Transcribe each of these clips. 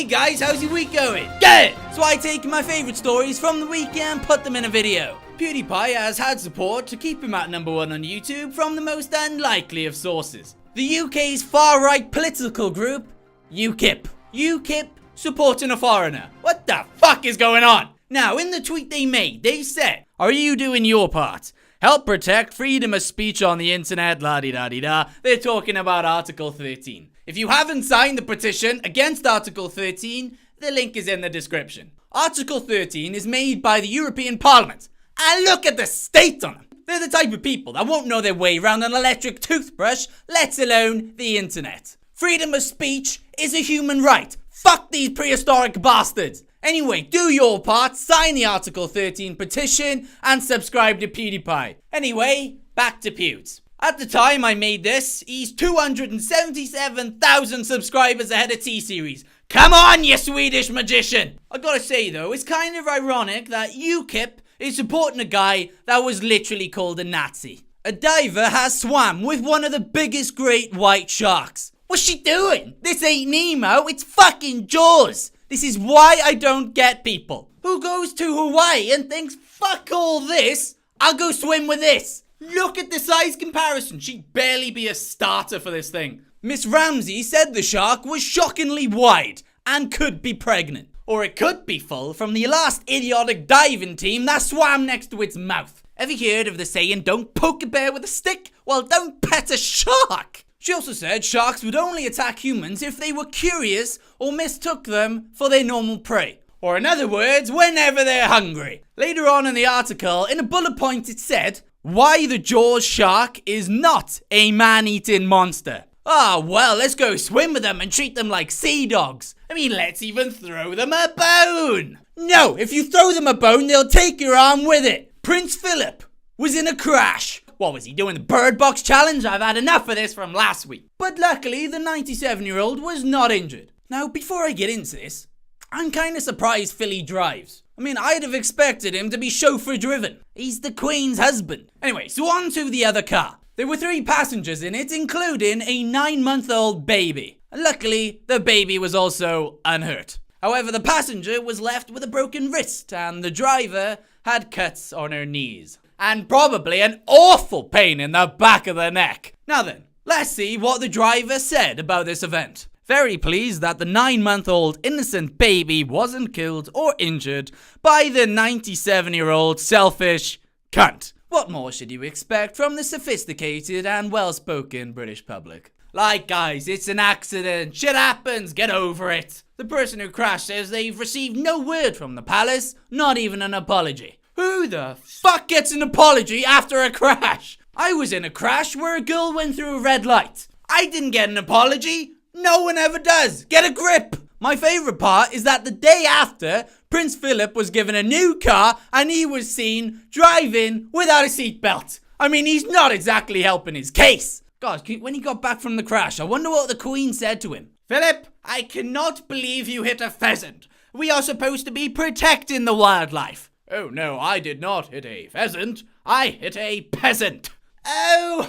guys, how's your week going? Good! So I take my favourite stories from the week and put them in a video. Pewdiepie has had support to keep him at #1 on YouTube from the most unlikely of sources. The UK's far-right political group, Ukip. Ukip supporting a foreigner. What the fuck is going on? Now, in the tweet they made, they said, "Are you doing your part? Help protect freedom of speech on the internet, la-di-da-di-da." They're talking about Article 13. If you haven't signed the petition against Article 13, the link is in the description. Article 13 is made by the European Parliament. And look at the state on them. They're the type of people that won't know their way around an electric toothbrush, let alone the internet. Freedom of speech is a human right. Fuck these prehistoric bastards. Anyway, do your part, sign the Article 13 petition, and subscribe to PewDiePie. Anyway, back to Pewds. At the time I made this, he's 277,000 subscribers ahead of T-Series. Come on, you Swedish magician! I gotta say though, it's kind of ironic that Ukip is supporting a guy that was literally called a Nazi. A diver has swam with one of the biggest great white sharks. What's she doing? This ain't Nemo, it's fucking Jaws. This is why I don't get people who goes to Hawaii and thinks, fuck all this, I'll go swim with this. Look at the size comparison. She'd barely be a starter for this thing. Miss Ramsey said the shark was shockingly wide and could be pregnant. Or it could be full from the last idiotic diving team that swam next to its mouth. Ever heard of the saying, don't poke a bear with a stick? Well, don't pet a shark. She also said sharks would only attack humans if they were curious or mistook them for their normal prey. Or in other words, whenever they're hungry. Later on in the article, in a bullet point it said, why the Jaws shark is not a man-eating monster. Ah, well, let's go swim with them and treat them like sea dogs. I mean, let's even throw them a bone. No, if you throw them a bone, they'll take your arm with it. Prince Philip was in a crash. What was he doing, the Bird Box Challenge? I've had enough of this from last week. But luckily, the 97-year-old was not injured. Now, before I get into this, I'm kind of surprised Philly drives. I mean, I'd have expected him to be chauffeur-driven. He's the Queen's husband. Anyway, so on to the other car. There were 3 passengers in it, including a 9-month-old baby. And luckily, the baby was also unhurt. However, the passenger was left with a broken wrist, and the driver had cuts on her knees. And probably an awful pain in the back of the neck. Now then, let's see what the driver said about this event. Very pleased that the 9-month-old innocent baby wasn't killed or injured by the 97-year-old selfish cunt. What more should you expect from the sophisticated and well-spoken British public? Like, guys, it's an accident. Shit happens. Get over it. The person who crashed says they've received no word from the palace, not even an apology. Who the fuck gets an apology after a crash? I was in a crash where a girl went through a red light. I didn't get an apology. No one ever does. Get a grip. My favourite part is that the day after, Prince Philip was given a new car and he was seen driving without a seatbelt. I mean, he's not exactly helping his case. God, when he got back from the crash, I wonder what the Queen said to him. Philip, I cannot believe you hit a pheasant. We are supposed to be protecting the wildlife. Oh no, I did not hit a pheasant. I hit a peasant. Oh,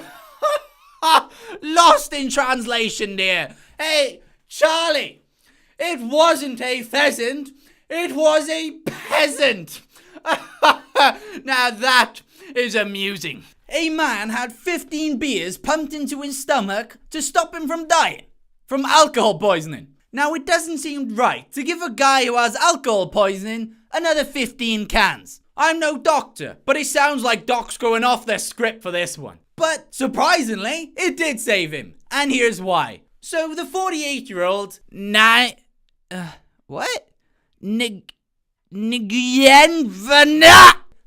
lost in translation dear. Hey, Charlie, it wasn't a pheasant. It was a peasant. Now that is amusing. A man had 15 beers pumped into his stomach to stop him from dying from alcohol poisoning. Now it doesn't seem right to give a guy who has alcohol poisoning another 15 cans. I'm no doctor, but it sounds like docs going off their script for this one. But surprisingly, it did save him. And here's why. So the 48-year-old Nguyenvana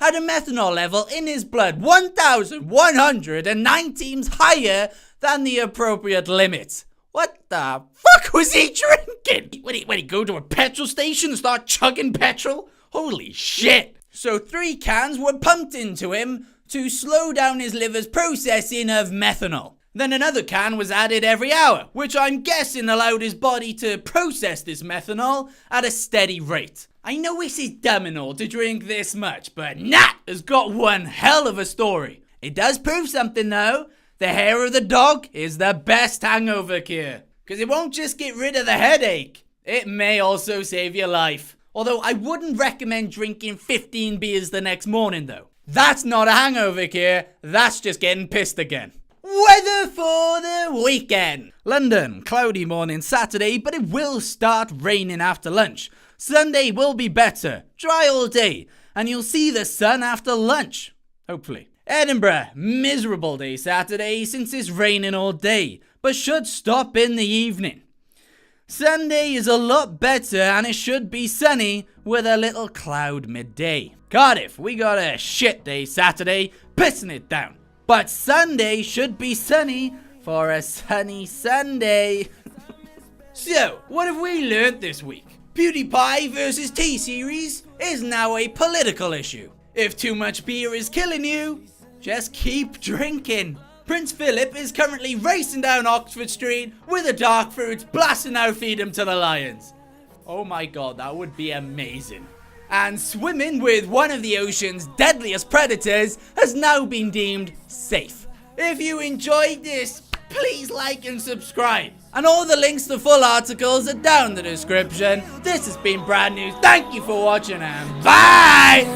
had a methanol level in his blood 1,119 higher than the appropriate limit. What the fuck was he drinking? When he go to a petrol station and start chugging petrol? Holy shit. So 3 cans were pumped into him to slow down his liver's processing of methanol. Then another can was added every hour, which I'm guessing allowed his body to process this methanol at a steady rate. I know this is dumb and all to drink this much, but Nat has got one hell of a story. It does prove something though. The hair of the dog is the best hangover cure. Because it won't just get rid of the headache, It may also save your life. Although I wouldn't recommend drinking 15 beers the next morning though. That's not a hangover here, that's just getting pissed again. Weather for the weekend. London, cloudy morning Saturday, but it will start raining after lunch. Sunday will be better, dry all day, and you'll see the sun after lunch. Hopefully. Edinburgh, miserable day Saturday since it's raining all day, but should stop in the evening. Sunday is a lot better and it should be sunny with a little cloud midday. Cardiff, we got a shit day Saturday, pissing it down. But Sunday should be sunny for a sunny Sunday. So, what have we learnt this week? Pewdiepie versus T-Series is now a political issue. If too much beer is killing you, just keep drinking. Prince Philip is currently racing down Oxford Street with a dark fruit, blasting out "Feed 'em to the lions." Oh my god, that would be amazing. And swimming with one of the ocean's deadliest predators has now been deemed safe. If you enjoyed this, please like and subscribe. And all the links to full articles are down in the description. This has been Brad News. Thank you for watching and bye!